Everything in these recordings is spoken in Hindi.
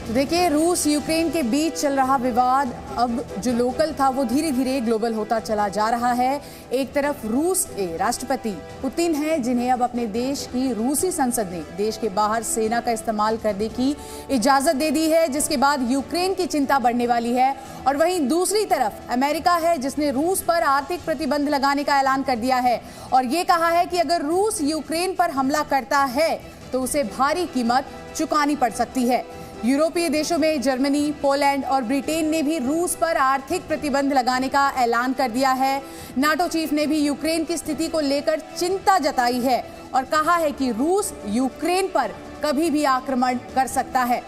देखिए, रूस यूक्रेन के बीच चल रहा विवाद अब जो लोकल था वो धीरे धीरे ग्लोबल होता चला जा रहा है। एक तरफ रूस के राष्ट्रपति पुतिन हैं, जिन्हें अब अपने देश की रूसी संसद ने देश के बाहर सेना का इस्तेमाल करने की इजाजत दे दी है, जिसके बाद यूक्रेन की चिंता बढ़ने वाली है। और वहीं दूसरी तरफ अमेरिका है, जिसने रूस पर आर्थिक प्रतिबंध लगाने का ऐलान कर दिया है और ये कहा है कि अगर रूस यूक्रेन पर हमला करता है तो उसे भारी कीमत चुकानी पड़ सकती है। यूरोपीय देशों में जर्मनी, पोलैंड और ब्रिटेन ने भी रूस पर आर्थिक प्रतिबंध लगाने का ऐलान कर दिया है। नाटो चीफ ने भी यूक्रेन की स्थिति को लेकर चिंता जताई है और कहा है कि रूस यूक्रेन पर कभी भी आक्रमण कर सकता है।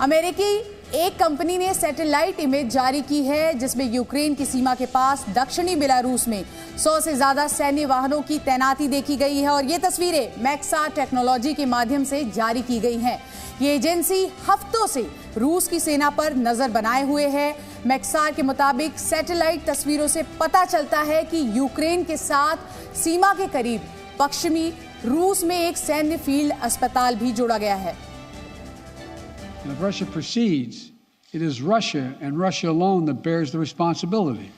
अमेरिकी एक कंपनी ने सैटेलाइट इमेज जारी की है, जिसमें यूक्रेन की सीमा के पास दक्षिणी बेलारूस में 100 से ज्यादा सैन्य वाहनों की तैनाती देखी गई है और ये तस्वीरें मैक्सार टेक्नोलॉजी के माध्यम से जारी की गई हैं। ये एजेंसी हफ्तों से रूस की सेना पर नजर बनाए हुए है। मैक्सार के मुताबिक सैटेलाइट तस्वीरों से पता चलता है कि यूक्रेन के साथ सीमा के करीब पश्चिमी रूस में एक सैन्य फील्ड अस्पताल भी जोड़ा गया है। If Russia proceeds, it is Russia and Russia alone that bears the responsibility.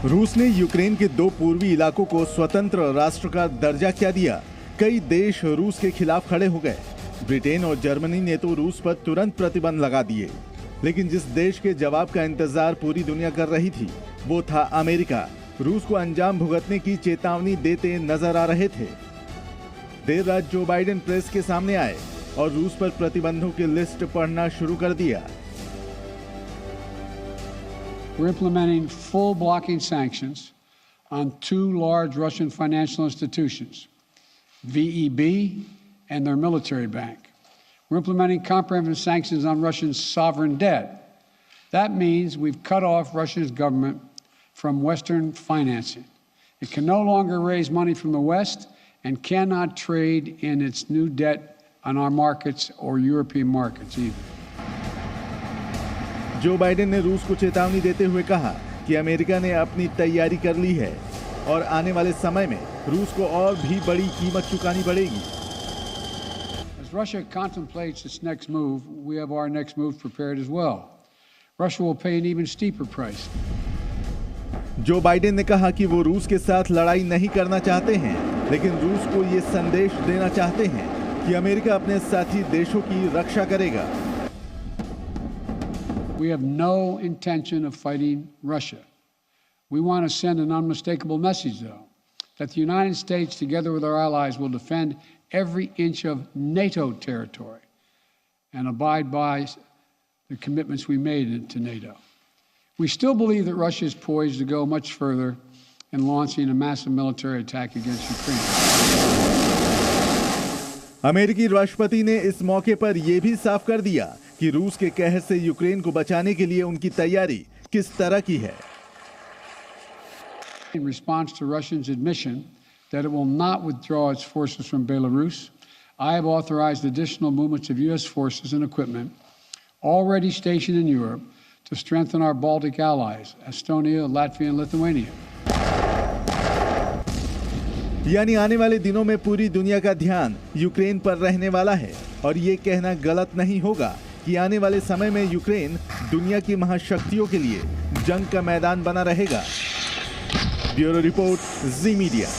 रूस ने यूक्रेन के 2 पूर्वी इलाकों को स्वतंत्र राष्ट्र का दर्जा क्या दिया। कई देश रूस के खिलाफ खड़े हो गए। ब्रिटेन और जर्मनी ने तो रूस पर तुरंत प्रतिबंध लगा दिए, लेकिन जिस देश के जवाब का इंतजार पूरी दुनिया कर रही थी वो था अमेरिका। रूस को अंजाम भुगतने की चेतावनी देते नजर आ रहे थे। देर रात जो बाइडेन प्रेस के सामने आए और रूस पर प्रतिबंधों की लिस्ट पढ़ना शुरू कर दिया। We're implementing full blocking sanctions on 2 large Russian financial institutions, VEB and their military bank. We're implementing comprehensive sanctions on Russian sovereign debt. That means we've cut off Russia's government from Western financing. It can no longer raise money from the West and cannot trade in its new debt on our markets or European markets either. Joe Biden ने रूस को चेतावनी देते हुए कहा कि अमेरिका ने अपनी तैयारी कर ली है और आने वाले समय में रूस को और भी बड़ी कीमत चुकानी पड़ेगी। As Russia contemplates its next move, we have our next move prepared as well. Russia will pay an even steeper price. Joe Biden ने कहा कि वो रूस के साथ लड़ाई नहीं करना चाहते हैं, लेकिन रूस को ये संदेश देना चाहते हैं कि अमेरिका अपने साथी देशों की रक्षा करेगा। We have no intention of fighting Russia. We want to send an unmistakable message, though, that the United States, together with our allies, will defend every inch of NATO territory and abide by the commitments we made to NATO. We still believe that Russia is poised to go much further in launching a massive military attack against Ukraine. अमेरिकी राष्ट्रपति ने इस मौके पर यह भी साफ कर दिया कि रूस के कहर से यूक्रेन को बचाने के लिए उनकी तैयारी किस तरह की है। In response to Russia's admission that it will not withdraw its forces from Belarus, I have authorized additional movements of U.S. forces and equipment already stationed in Europe to strengthen our Baltic allies, Estonia, Latvia and Lithuania. यानी आने वाले दिनों में पूरी दुनिया का ध्यान यूक्रेन पर रहने वाला है और ये कहना गलत नहीं होगा कि आने वाले समय में यूक्रेन दुनिया की महाशक्तियों के लिए जंग का मैदान बना रहेगा। ब्यूरो रिपोर्ट, जी मीडिया।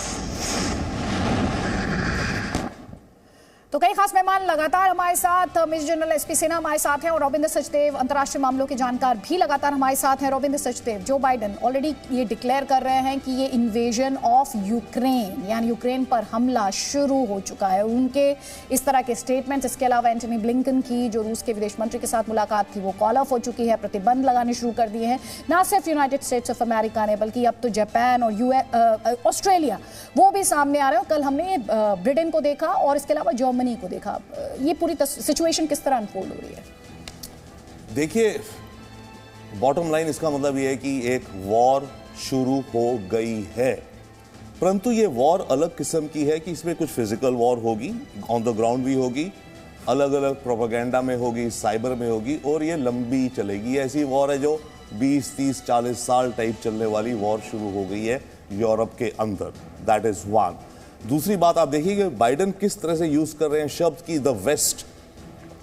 तो कई खास मेहमान लगातार हमारे साथ, मेजर जनरल एसपी सिन्हा हमारे साथ हैं और रविंद्र सचदेव अंतर्राष्ट्रीय मामलों के जानकार भी लगातार हमारे साथ हैं। Ravindra Sachdev, Joe Biden already ये डिक्लेयर कर रहे हैं कि ये इन्वेजन ऑफ यूक्रेन यानी यूक्रेन पर हमला शुरू हो चुका है। उनके इस तरह के स्टेटमेंट्स, इसके अलावा एंटनी ब्लिंकन की जो रूस के विदेश मंत्री के साथ मुलाकात थी वो कॉल ऑफ हो चुकी है, प्रतिबंध लगाने शुरू कर दिए हैं। ना सिर्फ यूनाइटेड स्टेट्स ऑफ अमेरिका ने बल्कि अब तो जापान और ऑस्ट्रेलिया वो भी सामने आ रहे हो। कल हमने ब्रिटेन को देखा और इसके अलावा जर्मनी को देखा। ये पूरी सिचुएशन किस तरह अनफोल्ड हो रही है? देखिए, बॉटम लाइन इसका मतलब ये है कि एक वॉर शुरू हो गई है, परंतु ये वॉर अलग किस्म की है कि इसमें कुछ फिजिकल वॉर होगी, ऑन द ग्राउंड भी होगी, अलग अलग प्रोपेगेंडा में होगी, साइबर में होगी और ये लंबी चलेगी। ऐसी वॉर है जो 20, 30, 40 साल टाइप चलने वाली वॉर शुरू हो गई है यूरोप के अंदर। That is one. दूसरी बात आप देखिए कि बाइडन किस तरह से यूज कर रहे हैं शब्द की the West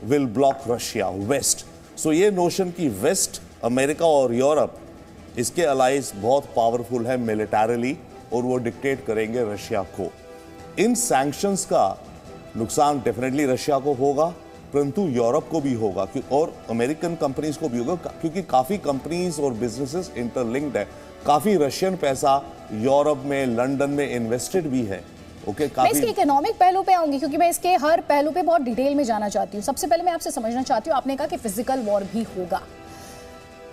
will block Russia, West. So ये नोशन की वेस्ट, अमेरिका और यूरोप, इसके अलाइज बहुत पावरफुल है मिलिटरीली और वो डिक्टेट करेंगे रशिया को। इन सैंक्शंस का नुकसान डेफिनेटली रशिया को होगा, परंतु यूरोप को भी होगा और अमेरिकन कंपनीज को भी होगा, क्योंकि काफ़ी कंपनीज और बिजनेसेस इंटरलिंक्ड है। काफ़ी रशियन पैसा यूरोप में, लंदन में इन्वेस्टेड भी है। ओके, मैं इसके इकोनॉमिक पहलू पे आऊंगी, क्योंकि मैं इसके हर पहलू पे बहुत डिटेल में जाना चाहती हूँ। सबसे पहले मैं आपसे समझना चाहती हूँ, आपने कहा कि फिजिकल वॉर भी होगा।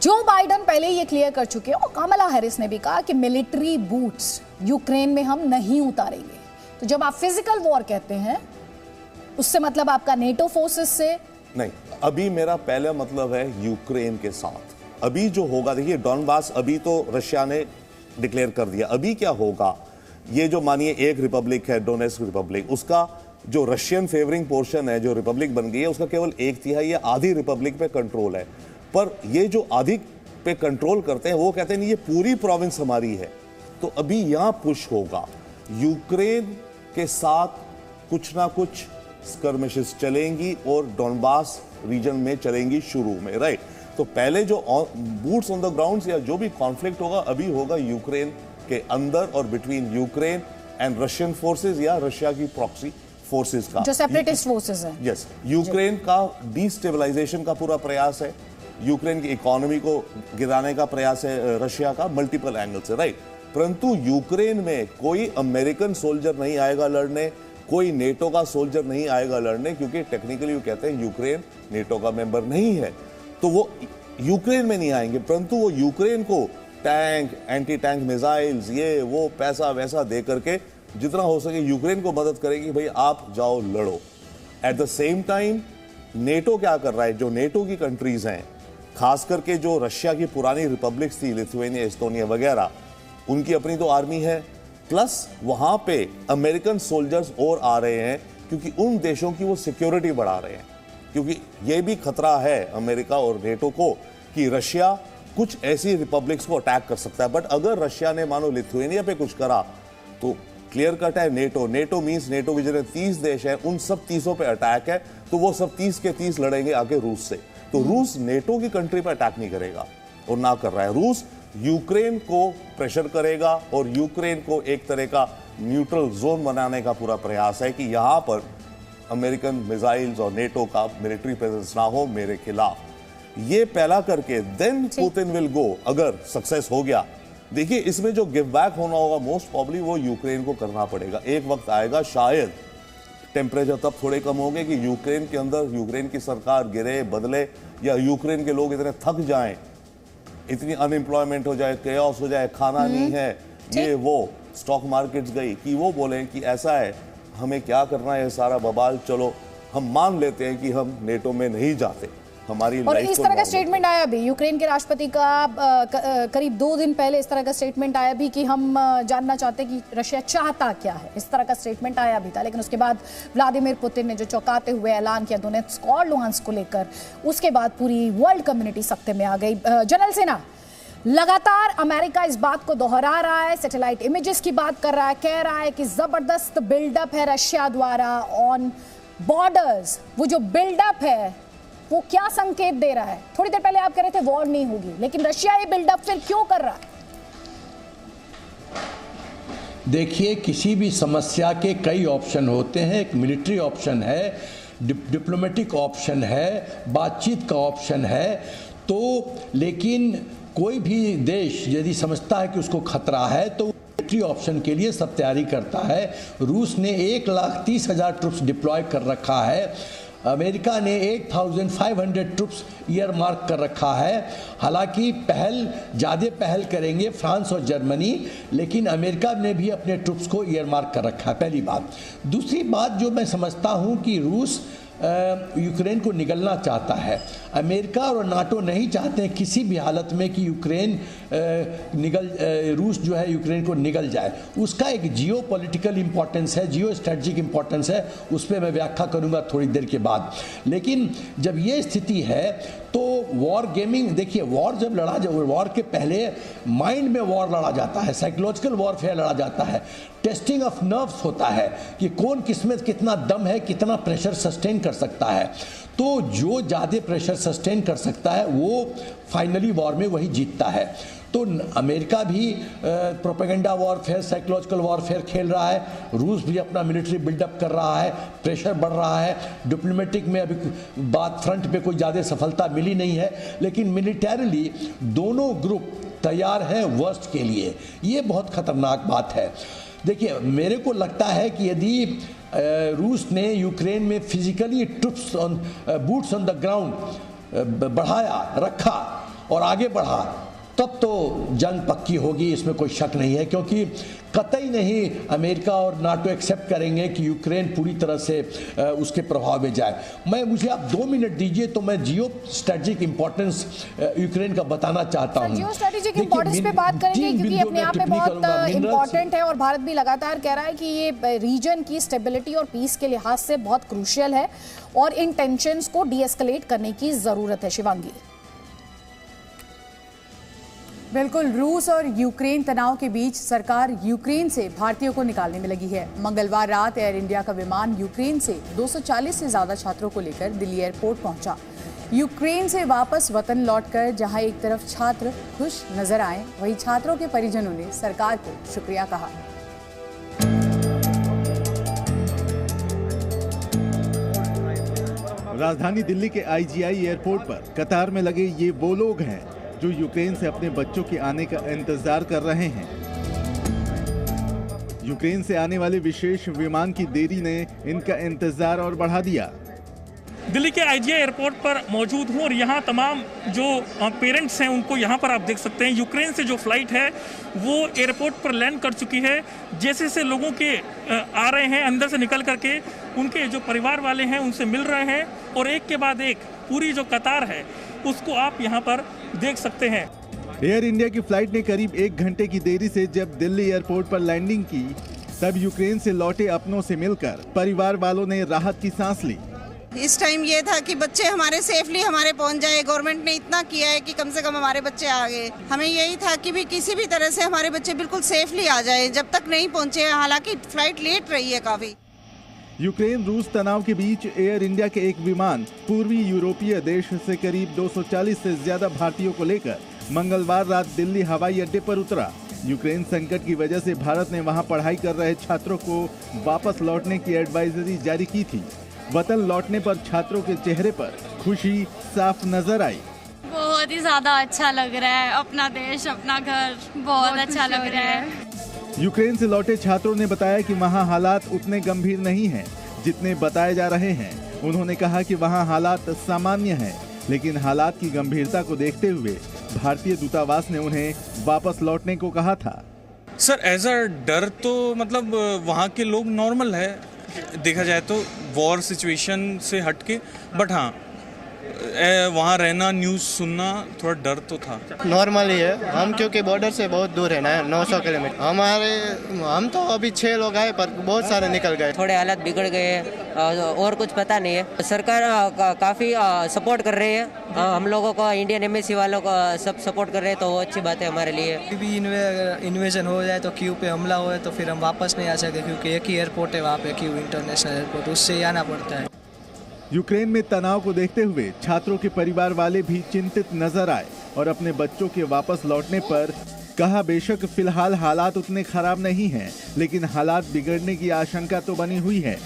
जो बाइडन पहले ये क्लियर कर चुके हैं और कमला हैरिस ने भी कहा कि मिलिट्री बूट्स यूक्रेन में हम नहीं उतारेंगे। तो जब आप फिजिकल वॉर कहते हैं उससे मतलब आपका नेटो फोर्सेस से नहीं, अभी मेरा पहला मतलब है यूक्रेन के साथ। अभी जो होगा, देखिए डॉनबास अभी तो रशिया ने डिक्लेयर कर दिया। अभी क्या होगा, ये जो मानिए एक रिपब्लिक है डोनेस्क रिपब्लिक, उसका जो रशियन फेवरिंग पोर्शन है, जो रिपब्लिक बन गई है, उसका केवल 1/3 या आधी रिपब्लिक पे कंट्रोल है। पर ये जो आधी पे कंट्रोल करते हैं वो कहते हैं ये पूरी प्रोविंस हमारी है। तो अभी यहां पुश होगा, यूक्रेन के साथ कुछ ना कुछ स्कर्मिशेस चलेंगी और डॉनबास रीजन में चलेंगी शुरू में, राइट। तो पहले जो बूट्स ऑन द ग्राउंड या जो भी कॉन्फ्लिक्ट होगा अभी होगा यूक्रेन के अंदर और between Ukraine and Russian forces या रशिया की प्रॉक्सी फोर्सेस का, जो सेपरेटिस्ट फोर्सेस हैं। यस, यूक्रेन का डिस्टेबलाइजेशन का पूरा प्रयास है, यूक्रेन की इकोनॉमी को गिराने का प्रयास है रशिया का मल्टीपल एंगल से, राइट। परंतु यूक्रेन में कोई अमेरिकन सोल्जर नहीं आएगा लड़ने, कोई नेटो का सोल्जर नहीं आएगा लड़ने, क्योंकि टेक्निकली वो कहते हैं यूक्रेन नेटो का मेंबर नहीं है। तो वो यूक्रेन में नहीं आएंगे, परंतु वो यूक्रेन को टैंक, एंटी टैंक मिसाइल्स, ये वो पैसा वैसा दे करके जितना हो सके यूक्रेन को मदद करेगी, भाई आप जाओ लड़ो। At the same time NATO क्या कर रहा है, जो नेटो की कंट्रीज हैं, खास करके जो रशिया की पुरानी रिपब्लिक्स थी, लिथुआनिया, एस्टोनिया वगैरह, उनकी अपनी तो आर्मी है, प्लस वहां पे अमेरिकन सोल्जर्स और आ रहे हैं, क्योंकि उन देशों की वो सिक्योरिटी बढ़ा रहे हैं। क्योंकि ये भी खतरा है अमेरिका और नेटो को कि रशिया कुछ ऐसी रिपब्लिक्स को अटैक कर सकता है। बट अगर रशिया ने मानो लिथुआनिया पे कुछ करा तो क्लियर कट है नेटो मींस नेटो के जितने 30 देश हैं उन सब 30 पे अटैक है, तो वो सब 30 के 30 लड़ेंगे आगे रूस से। तो रूस नेटो की कंट्री पर अटैक नहीं करेगा और ना कर रहा है। रूस यूक्रेन को प्रेशर करेगा और यूक्रेन को एक तरह का न्यूट्रल जोन बनाने का पूरा प्रयास है कि यहां पर अमेरिकन मिसाइल्स और नेटो का मिलिट्री प्रेजेंस ना हो मेरे खिलाफ। ये पहला करके देन पुतिन विल गो, अगर सक्सेस हो गया। देखिए इसमें जो गिव बैक होना होगा मोस्ट प्रॉब्ली वो यूक्रेन को करना पड़ेगा। एक वक्त आएगा शायद टेम्परेचर तब थोड़े कम होंगे कि यूक्रेन के अंदर यूक्रेन की सरकार गिरे बदले, या यूक्रेन के लोग इतने थक जाएं, इतनी अनएम्प्लॉयमेंट हो जाए, केओस हो जाए, खाना नहीं है, ये वो स्टॉक मार्केट्स गई, कि वो बोलें कि ऐसा है हमें क्या करना है सारा बवाल, चलो हम मान लेते हैं कि हम नेटो में नहीं जाते, हमारी और इस तरह का स्टेटमेंट आया भी यूक्रेन के राष्ट्रपति का करीब 2 दिन पहले इस तरह का स्टेटमेंट आया भी कि हम जानना चाहते हैं कि रशिया चाहता क्या है। इस तरह का स्टेटमेंट आया भी था, लेकिन उसके बाद व्लादिमीर पुतिन ने जो चौंकाते हुए ऐलान किया दोनेत्स्क और लुहांस्क को लेकर, उसके बाद पूरी वर्ल्ड कम्युनिटी सख्ते में आ गई। जनरल सेना, लगातार अमेरिका इस बात को दोहरा रहा है, सैटेलाइट इमेजेस की बात कर रहा है, कह रहा है कि जबरदस्त बिल्डअप है रशिया द्वारा ऑन बॉर्डर्स। वो जो बिल्डअप है वो क्या संकेत दे रहा है? थोड़ी देर पहले आप कह रहे थे वॉर नहीं होगी, लेकिन रशिया ये बिल्डअप फिर क्यों कर रहा है? देखिए, किसी भी समस्या के कई ऑप्शन होते हैं। एक मिलिट्री ऑप्शन है, डिप्लोमेटिक ऑप्शन है, बातचीत का ऑप्शन है। तो लेकिन कोई भी देश यदि समझता है कि उसको खतरा है तो मिलिट्री ऑप्शन के लिए सब तैयारी करता है। रूस ने 1,30,000 ट्रुप्स डिप्लॉय कर रखा है, अमेरिका ने 8,500 ट्रुप्स ईयर मार्क कर रखा है। हालांकि ज़्यादा पहल करेंगे फ्रांस और जर्मनी, लेकिन अमेरिका ने भी अपने ट्रुप्स को ईयर मार्क कर रखा है, पहली बात। दूसरी बात जो मैं समझता हूं कि रूस यूक्रेन को निगलना चाहता है। अमेरिका और नाटो नहीं चाहते हैं किसी भी हालत में कि रूस जो है यूक्रेन को निगल जाए। उसका एक जियो पॉलिटिकल इंपॉर्टेंस है, जियो स्ट्रेटजिक इंपॉर्टेंस है, उस पर मैं व्याख्या करूंगा थोड़ी देर के बाद। लेकिन जब ये स्थिति है तो वॉर गेमिंग, देखिए वॉर जब लड़ा जाए, वॉर के पहले माइंड में वॉर लड़ा जाता है, साइकोलॉजिकल वॉरफेयर लड़ा जाता है, टेस्टिंग ऑफ नर्व्स होता है कि कौन किसमें कितना दम है, कितना प्रेशर सस्टेन कर सकता है। तो जो ज़्यादा प्रेशर सस्टेन कर सकता है वो फाइनली वॉर में वही जीतता है। तो अमेरिका भी प्रोपेगेंडा वॉरफेयर, साइकोलॉजिकल वॉरफेयर खेल रहा है, रूस भी अपना मिलिट्री बिल्डअप कर रहा है, प्रेशर बढ़ रहा है। डिप्लोमेटिक में अभी बात फ्रंट पे कोई ज़्यादा सफलता मिली नहीं है, लेकिन मिलिटरीली दोनों ग्रुप तैयार है वर्स्ट के लिए। ये बहुत खतरनाक बात है। देखिए मेरे को लगता है कि यदि रूस ने यूक्रेन में physically troops on boots on the ground बढ़ाया, रखा और आगे बढ़ा, तब तो जंग पक्की होगी, इसमें कोई शक नहीं है। क्योंकि कतई नहीं अमेरिका और नाटो एक्सेप्ट करेंगे कि यूक्रेन पूरी तरह से उसके प्रभाव में जाए। मुझे आप 2 मिनट दीजिए तो मैं जियो स्ट्रेटेजिक इंपॉर्टेंस यूक्रेन का बताना चाहता हूँ। जियो स्ट्रेटेजिक इंपॉर्टेंस पे बात करेंगे क्योंकि अपने आप में बहुत इंपॉर्टेंट है और भारत भी लगातार कह रहा है कि ये रीजन की स्टेबिलिटी और पीस के लिहाज से बहुत क्रूशियल है और इन टेंशंस को डीएस्केलेट करने की जरूरत है। शिवांगी। बिल्कुल, रूस और यूक्रेन तनाव के बीच सरकार यूक्रेन से भारतीयों को निकालने में लगी है। मंगलवार रात एयर इंडिया का विमान यूक्रेन से 240 से ज्यादा छात्रों को लेकर दिल्ली एयरपोर्ट पहुंचा। यूक्रेन से वापस वतन लौटकर जहां एक तरफ छात्र खुश नजर आए, वहीं छात्रों के परिजनों ने सरकार को शुक्रिया कहा। राजधानी दिल्ली के आईजीआई एयरपोर्ट पर कतार में लगे ये वो लोग हैं जो यूक्रेन से अपने बच्चों के आने का इंतजार कर रहे हैं। यूक्रेन से आने वाले विशेष विमान की देरी ने इनका इंतजार और बढ़ा दिया। दिल्ली के आईजीआई एयरपोर्ट पर मौजूद हूँ और यहाँ तमाम जो पेरेंट्स हैं उनको यहाँ पर आप देख सकते हैं। यूक्रेन से जो फ्लाइट है वो एयरपोर्ट पर लैंड कर चुकी है। जैसे से लोगों के आ रहे हैं अंदर से निकल करके, उनके जो परिवार वाले हैं उनसे मिल रहे हैं और एक के बाद एक पूरी जो कतार है उसको आप यहाँ पर देख सकते हैं। एयर इंडिया की फ्लाइट ने करीब 1 घंटे की देरी से जब दिल्ली एयरपोर्ट पर लैंडिंग की, तब यूक्रेन से लौटे अपनों से मिलकर परिवार वालों ने राहत की सांस ली। इस टाइम ये था कि बच्चे हमारे सेफली हमारे पहुंच जाए। गवर्नमेंट ने इतना किया है कि कम से कम हमारे बच्चे आ गए। हमें यही था कि भी किसी भी तरह से हमारे बच्चे बिल्कुल सेफली आ जाए। जब तक नहीं पहुंचे, हालांकि फ्लाइट लेट रही है काफी। यूक्रेन रूस तनाव के बीच एयर इंडिया के एक विमान पूर्वी यूरोपीय देश से करीब 240 से ज्यादा भारतीयों को लेकर मंगलवार रात दिल्ली हवाई अड्डे पर उतरा। यूक्रेन संकट की वजह से भारत ने वहां पढ़ाई कर रहे छात्रों को वापस लौटने की एडवाइजरी जारी की थी। वतन लौटने पर छात्रों के चेहरे पर खुशी साफ नजर आई। बहुत ही ज्यादा अच्छा लग रहा है, अपना देश अपना घर बहुत अच्छा लग रहा है। यूक्रेन से लौटे छात्रों ने बताया कि वहां हालात उतने गंभीर नहीं हैं जितने बताए जा रहे हैं। उन्होंने कहा कि वहां हालात सामान्य हैं, लेकिन हालात की गंभीरता को देखते हुए भारतीय दूतावास ने उन्हें वापस लौटने को कहा था। सर एज अ डर तो मतलब वहाँ के लोग नॉर्मल है देखा जाए तो, वॉर सिचुएशन से हटके, बट हाँ वहाँ रहना, न्यूज़ सुनना, थोड़ा डर तो था। नॉर्मल ही है, हम क्योंकि बॉर्डर से बहुत दूर है ना, 900 किलोमीटर। हम तो अभी 6 लोग आए पर बहुत सारे निकल गए। थोड़े हालात बिगड़ गए और कुछ पता नहीं है। सरकार काफ़ी सपोर्ट कर रही है हम लोगों को, इंडियन एम्बेसी वालों को सब सपोर्ट कर रहे हैं, तो वो अच्छी बात है हमारे लिए। भी इन्वेजन हो जाए तो क्यू पे हमला हो तो फिर हम वापस नहीं आ सकते, क्योंकि एक ही एयरपोर्ट है वहाँ पे, क्यू इंटरनेशनल एयरपोर्ट, उससे ही आना पड़ता है। यूक्रेन में तनाव को देखते हुए छात्रों के परिवार वाले भी चिंतित नजर आए और अपने बच्चों के वापस लौटने पर कहा, बेशक फिलहाल हालात उतने खराब नहीं हैं, लेकिन हालात बिगड़ने की आशंका तो बनी हुई है।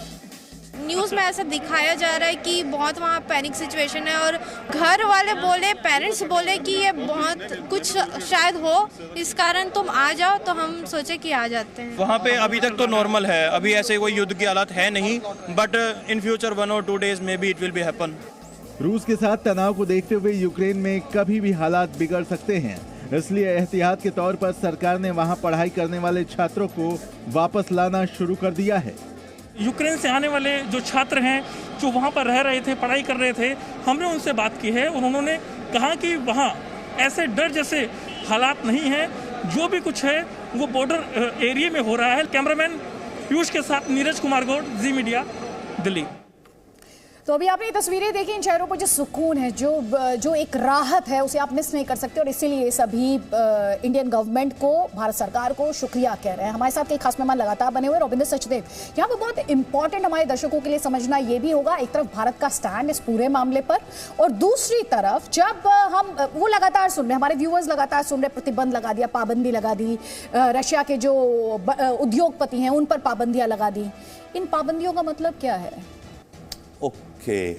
न्यूज़ में ऐसा दिखाया जा रहा है कि बहुत वहाँ पैनिक सिचुएशन है और घर वाले बोले, पेरेंट्स बोले कि ये बहुत कुछ शायद हो, इस कारण तुम आ जाओ, तो हम सोचे कि आ जाते हैं। वहाँ पे अभी तक तो नॉर्मल है, अभी ऐसे कोई युद्ध की हालत है नहीं, बट इन फ्यूचर 1 और 2 days may be it will be happen. रूस के साथ तनाव को देखते हुए यूक्रेन में कभी भी हालात बिगड़ सकते हैं, इसलिए एहतियात के तौर पर सरकार ने वहाँ पढ़ाई करने वाले छात्रों को वापस लाना शुरू कर दिया है। यूक्रेन से आने वाले जो छात्र हैं जो वहाँ पर रह रहे थे, पढ़ाई कर रहे थे, हमने उनसे बात की है और उन्होंने कहा कि वहाँ ऐसे डर जैसे हालात नहीं हैं, जो भी कुछ है वो बॉर्डर एरिया में हो रहा है। कैमरामैन पीयूष के साथ नीरज कुमार गौड़, जी मीडिया, दिल्ली। तो अभी आपने ये तस्वीरें देखी, इन चेहरों पर जो सुकून है, जो एक राहत है, उसे आप मिस नहीं कर सकते और इसीलिए सभी इंडियन गवर्नमेंट को, भारत सरकार को शुक्रिया कह रहे हैं। हमारे साथ कई खास मेहमान लगातार बने हुए। रविंद्र सचदेव, यहाँ पर बहुत इंपॉर्टेंट हमारे दर्शकों के लिए समझना ये भी होगा, एक तरफ भारत का स्टैंड इस पूरे मामले पर और दूसरी तरफ जब हम वो लगातार सुन रहे, हमारे व्यूअर्स लगातार सुन रहे, प्रतिबंध लगा दिया, पाबंदी लगा दी, रशिया के जो उद्योगपति हैं उन पर पाबंदियां लगा दी, इन पाबंदियों का मतलब क्या है? ओके,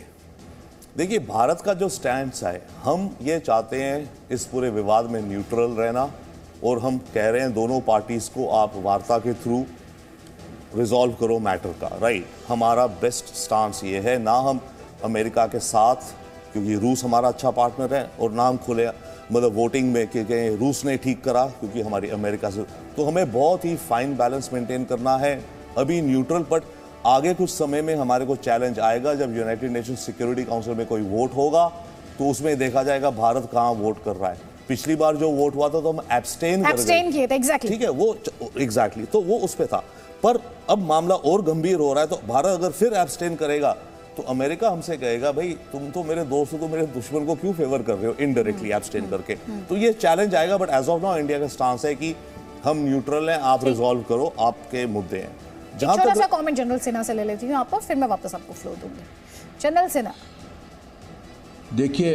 देखिए भारत का जो स्टैंड है, हम ये चाहते हैं इस पूरे विवाद में न्यूट्रल रहना और हम कह रहे हैं दोनों पार्टीज को आप वार्ता के थ्रू रिजॉल्व करो मैटर का, राइट। हमारा बेस्ट स्टांस ये है, ना हम अमेरिका के साथ, क्योंकि रूस हमारा अच्छा पार्टनर है, और ना हम खुले मतलब वोटिंग में कि रूस ने ठीक करा क्योंकि हमारी अमेरिका से, तो हमें बहुत ही फाइन बैलेंस मेंटेन करना है, अभी न्यूट्रल। बट आगे कुछ समय में हमारे को चैलेंज आएगा, जब यूनाइटेड नेशन सिक्योरिटी काउंसिल में कोई वोट होगा तो उसमें देखा जाएगा भारत कहाँ वोट कर रहा है। पिछली बार जो वोट हुआ था तो हम एब्सटेन किए थे, एग्जैक्टली, ठीक है, वो एग्जैक्टली तो वो उस पे था। पर अब मामला और गंभीर हो रहा है, तो भारत अगर फिर एब्सटेन करेगा तो अमेरिका हमसे कहेगा भाई तुम तो मेरे दोस्त हो, तो मेरे दुश्मन को क्यों फेवर कर रहे हो इनडायरेक्टली एब्सटेन करके। तो ये चैलेंज आएगा। But as of now India का स्टांस है कि हम न्यूट्रल हैं, आप रिजॉल्व करो, आपके मुद्दे हैं। जहां छोटा सा कमेंट जनरल सिन्हा से ले लेती हूँ आपको, फिर मैं वापस आपको फ्लो दूंगी। जनरल सिन्हा, देखिए,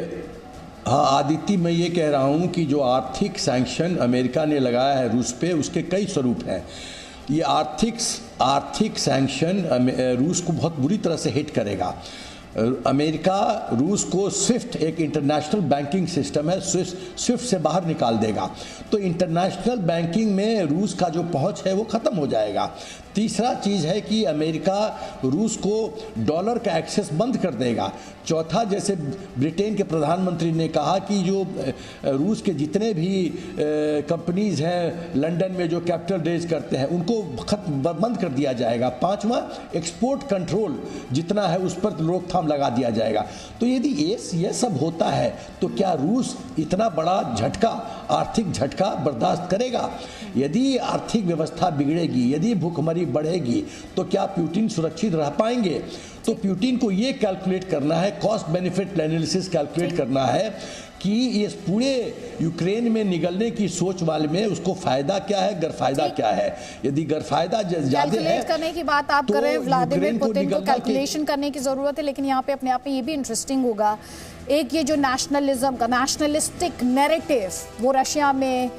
हाँ आदित्य, मैं ये कह रहा हूँ कि जो आर्थिक सैंक्शन अमेरिका ने लगाया है रूस पे, उसके कई स्वरूप हैं। ये आर्थिक सैंक्शन रूस को बहुत बुरी तरह से हिट करेगा। अमेरिका रूस को स्विफ्ट, एक इंटरनेशनल बैंकिंग सिस्टम है, स्विफ्ट से बाहर निकाल देगा, तो इंटरनेशनल बैंकिंग में रूस का जो पहुंच है वो ख़त्म हो जाएगा। तीसरा चीज़ है कि अमेरिका रूस को डॉलर का एक्सेस बंद कर देगा। चौथा, जैसे ब्रिटेन के प्रधानमंत्री ने कहा कि जो रूस के जितने भी कंपनीज हैं लंदन में जो कैपिटल रेज करते हैं उनको बंद कर दिया जाएगा। पांचवा, एक्सपोर्ट कंट्रोल जितना है उस पर रोकथाम लगा दिया जाएगा। तो यदि ये सब होता है तो क्या रूस इतना बड़ा झटका, आर्थिक झटका बर्दाश्त करेगा? यदि आर्थिक व्यवस्था बिगड़ेगी, यदि भूखमरी बढ़ेगी, तो क्या पुतिन सुरक्षित रह पाएंगे? तो पुतिन को ये कैलकुलेट करना है, कॉस्ट बेनिफिट एनालिसिस कैलकुलेट करना है कि इस पूरे यूक्रेन में निगलने की सोच वाले में उसको फायदा क्या है, गरफायदा क्या है। यदि गरफायदा ज्यादा है करने की बात आप कर रहे हैं, व्लादिमीर पुतिन को कैलकुलेशन करने की जरूरत है। लेकिन यहाँ पे अपने आप में ये भी इंटरेस्टिंग होगा, एक ये जो नेशनलिज्म का, नेशनलिस्टिक नैरेटिव वो रशिया में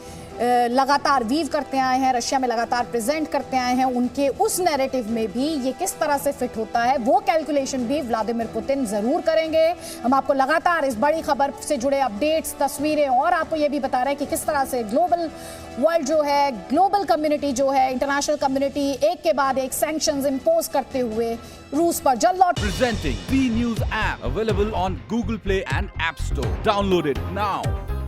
लगातार वीव करते आए हैं, रशिया में लगातार प्रेजेंट करते आए हैं, उनके उस नैरेटिव में भी ये किस तरह से फिट होता है वो कैलकुलेशन भी व्लादिमीर पुतिन जरूर करेंगे। हम आपको लगातार इस बड़ी खबर से जुड़े अपडेट्स, तस्वीरें और आपको ये भी बता रहे हैं कि किस तरह से ग्लोबल वर्ल्ड जो है, ग्लोबल कम्युनिटी जो है, इंटरनेशनल कम्युनिटी एक के बाद एक सैंक्शंस इंपोज करते हुए रूस पर जल्द लौट। Presenting B News app available on Google Play and App Store. Download it now.